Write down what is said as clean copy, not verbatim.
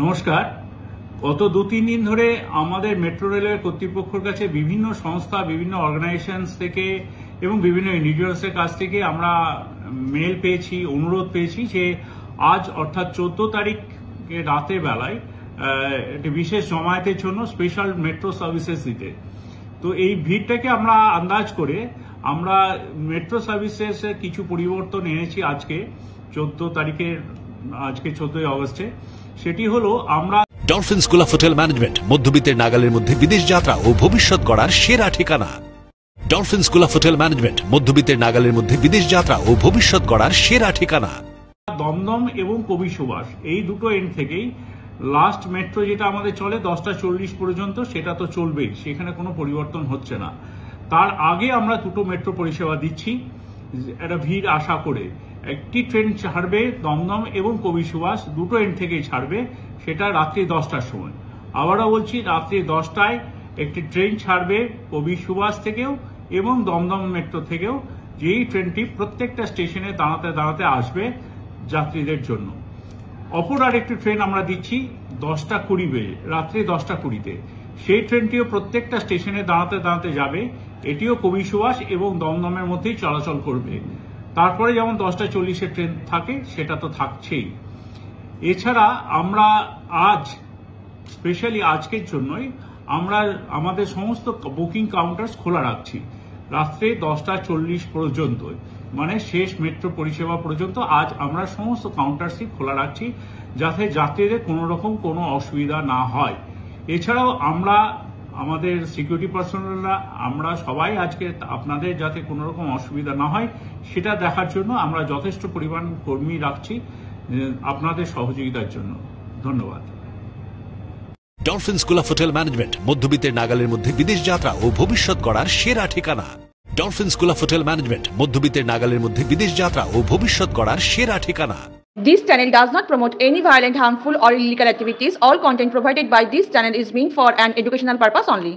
নমস্কার। গত 2-3 দিন ধরে আমাদের মেট্রো রেলের কর্তৃপক্ষের কাছে বিভিন্ন সংস্থা, বিভিন্ন অর্গানাইজেশনস থেকে এবং বিভিন্ন ইন্ডিভিজুয়ালসের কাছ থেকে আমরা মেল পেয়েছি, অনুরোধ পেয়েছি যে আজ অর্থাৎ 14 তারিখ রাতের বেলায় একটি বিশেষ জমায়েতের জন্য স্পেশাল মেট্রো সার্ভিসেস দিতে। তো এই ভিড়টাকে আমরা আন্দাজ করে আমরা মেট্রো সার্ভিসেস কিছু পরিবর্তন এনেছি আজকে 14 তারিখের, আজকে 14 আগস্টে। সেটি হলো আমরা Dolphin School of Hotel Management মধ্যবিত্তের নাগালের মধ্যে বিদেশ যাত্রা ও ভবিষ্যৎ গড়ার সেরা ঠিকানা। Dolphin School of Hotel Management মধ্যবিত্তের নাগালের মধ্যে বিদেশ যাত্রা ও ভবিষ্যৎ গড়ার সেরা ঠিকানা। দমদম এবং কবি সুভাষ এই দুটো এন্ড থেকেই লাস্ট মেট্রো যেটা আমাদের চলে 10টা 40 পর্যন্ত, সেটা তো চলবেই, সেখানে কোনো পরিবর্তন হচ্ছে না। তার আগে আমরা দুটো মেট্রো পরিষেবা দিচ্ছি একটা ভিড় আশা করে। একটি ট্রেন ছাড়বে দমদম এবং কবি সুভাষ, দুটো এন্ড থেকেই ছাড়বে, সেটা রাত্রি 10টার সময়। আবারও বলছি, রাত্রি 10টায় একটি ট্রেন ছাড়বে কবি সুভাষ থেকেও এবং দমদম মেট্রো থেকেও, যেই ট্রেনটি প্রত্যেকটা স্টেশনে দাঁড়াতে দাঁড়াতে আসবে যাত্রীদের জন্য। অপর আরেকটি ট্রেন আমরা দিচ্ছি 10টা 20 রাত্রি 10টা 20-তে। সেই ট্রেনটিও প্রত্যেকটা স্টেশনে দাঁড়াতে দাঁড়াতে যাবে, এটিও কবি সুভাষ এবং দমদমের মধ্যেই চলাচল করবে। তারপরে যেমন 10টা 40-এর ট্রেন থাকে সেটা তো থাকছেই। এছাড়া আমরা আজ স্পেশালি আজকের জন্যই আমরা আমাদের সমস্ত বুকিং কাউন্টার্স খোলা রাখছি রাত্রে 10টা 40 পর্যন্ত, মানে শেষ মেট্রো পরিষেবা পর্যন্ত আজ আমরা সমস্ত কাউন্টারসই খোলা রাখছি, যাতে যাত্রীদের কোনো রকম কোনো অসুবিধা না হয়। এছাড়াও আমরা আমাদের সিকিউরিটি পার্সোনালরা আমরা সবাই আজকে আপনাদের যাতে কোনো রকম অসুবিধা না হয় সেটা দেখার জন্য আমরা যথেষ্ট পরিমাণ কর্মী রাখছি আপনাদের সহযোগিতার জন্য। ধন্যবাদ। Dolphin School of Hotel Management মধ্যবিত্তের নাগালের মধ্যে বিদেশ যাত্রা ও ভবিষ্যৎ গড়ার সেরা ঠিকানা। Dolphin School of Hotel Management মধ্যবিত্তের নাগালের মধ্যে বিদেশ যাত্রা ও ভবিষ্যৎ গড়ার সেরা ঠিকানা। This channel does not promote any violent, harmful, or illegal activities. All content provided by this channel is meant for an educational purpose only.